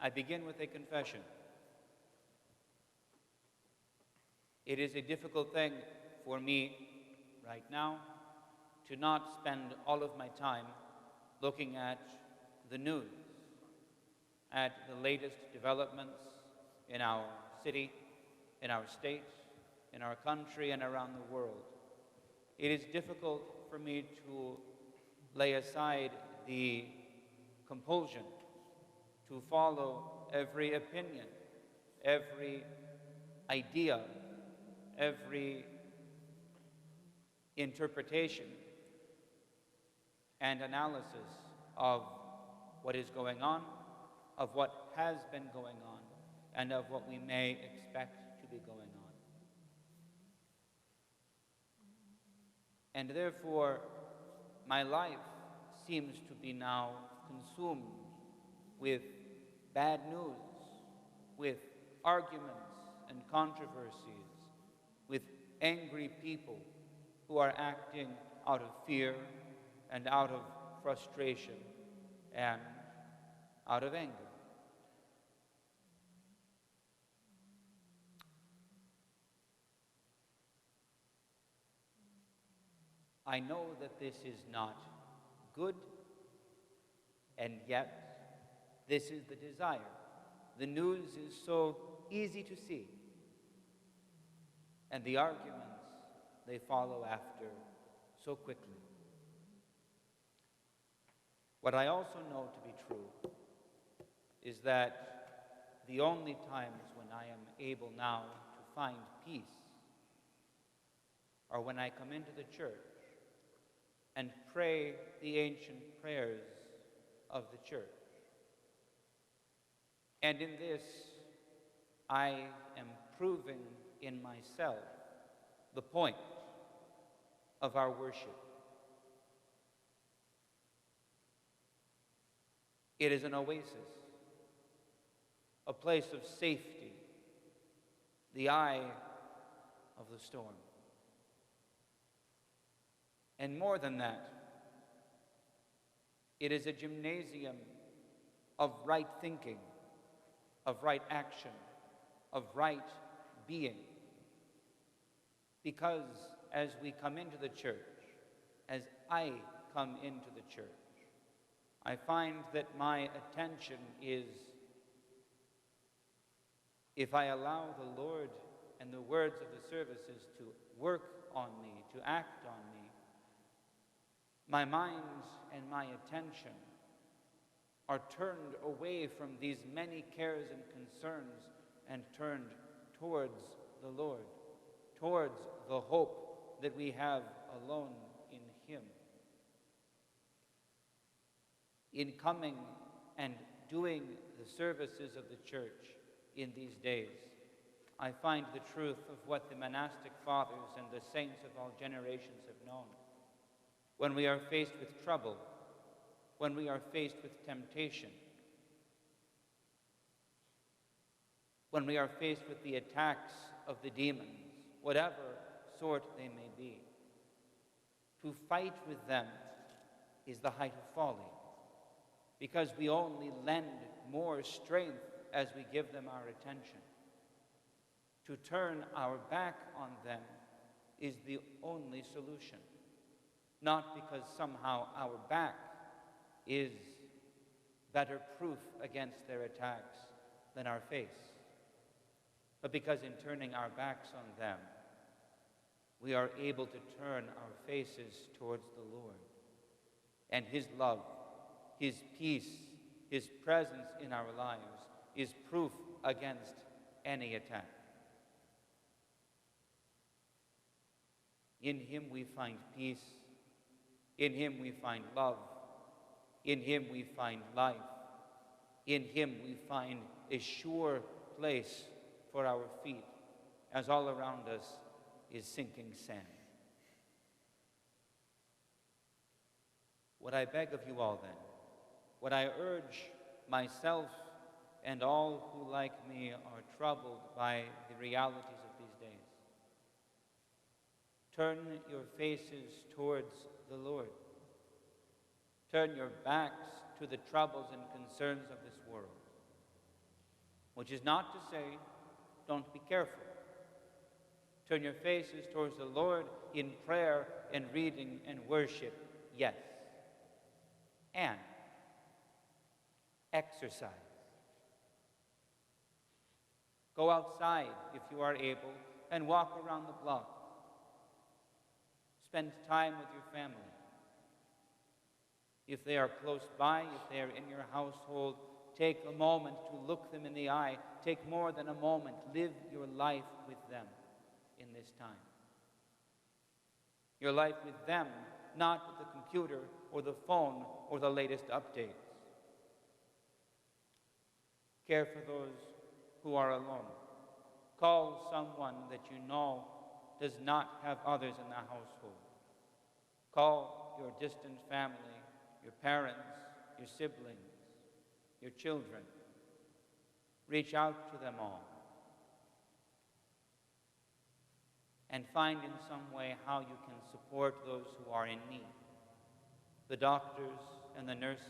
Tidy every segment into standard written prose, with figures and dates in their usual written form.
I begin with a confession. It is a difficult thing for me right now to not spend all of my time looking at the news, at the latest developments in our city, in our state, in our country, and around the world. It is difficult for me to lay aside the compulsion to follow every opinion, every idea, every interpretation and analysis of what is going on, of what has been going on, and of what we may expect to be going on. And therefore, my life seems to be now consumed with bad news, with arguments and controversies, with angry people who are acting out of fear and out of frustration and out of anger. I know that this is not good, and yet this is the desire. The news is so easy to see, and the arguments they follow after so quickly. What I also know to be true is that the only times when I am able now to find peace are when I come into the church and pray the ancient prayers of the church. And in this, I am proving in myself the point of our worship. It is an oasis, a place of safety, the eye of the storm. And more than that, it is a gymnasium of right thinking, of right action, of right being. Because as we come into the church, as I come into the church, I find that my attention is, if I allow the Lord and the words of the services to work on me, to act on me, my mind and my attention are turned away from these many cares and concerns and turned towards the Lord, towards the hope that we have alone in Him. In coming and doing the services of the church in these days, I find the truth of what the monastic fathers and the saints of all generations have known. When we are faced with trouble, when we are faced with temptation, when we are faced with the attacks of the demons, whatever sort they may be, to fight with them is the height of folly, because we only lend more strength as we give them our attention. To turn our back on them is the only solution. Not because somehow our back is better proof against their attacks than our face, but because in turning our backs on them, we are able to turn our faces towards the Lord. And His love, His peace, His presence in our lives is proof against any attack. In Him we find peace. In Him we find love. In Him we find life. In Him we find a sure place for our feet, as all around us is sinking sand. What I beg of you all then, what I urge myself and all who like me are troubled by the realities of these days, turn your faces towards the Lord. Turn your backs to the troubles and concerns of this world. which is not to say, don't be careful. Turn your faces towards the Lord in prayer and reading and worship, yes. And exercise. Go outside if you are able and walk around the block. Spend time with your family. If they are close by, if they are in your household, take a moment to look them in the eye. Take more than a moment. Live your life with them in this time. Your life with them, not with the computer or the phone or the latest updates. Care for those who are alone. Call someone that you know does not have others in the household. Call your distant family, your parents, your siblings, your children. Reach out to them all. And find in some way how you can support those who are in need. The doctors and the nurses.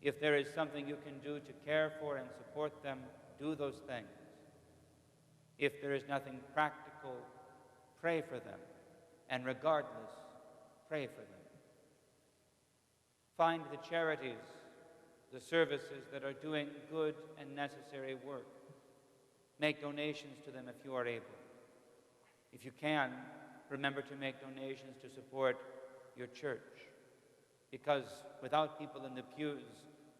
If there is something you can do to care for and support them, do those things. If there is nothing practical, pray for them. And regardless, pray for them. Find the charities, the services that are doing good and necessary work. Make donations to them if you are able. If you can, remember to make donations to support your church. Because without people in the pews,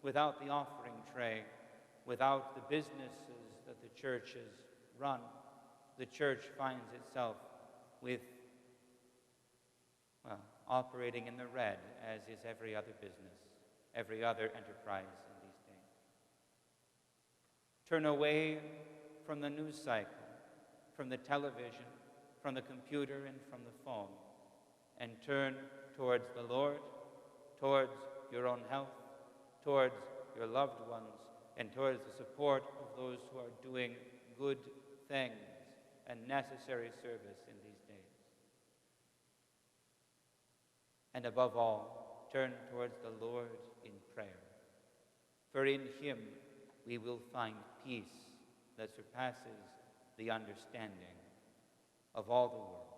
without the offering tray, without the businesses that the churches run, the church finds itself with, operating in the red, as is every other business, every other enterprise in these days. Turn away from the news cycle, from the television, from the computer, and from the phone, and turn towards the Lord, towards your own health, towards your loved ones, and towards the support of those who are doing good things and necessary service in these days. And above all, turn towards the Lord in prayer. For in him we will find peace that surpasses the understanding of all the world.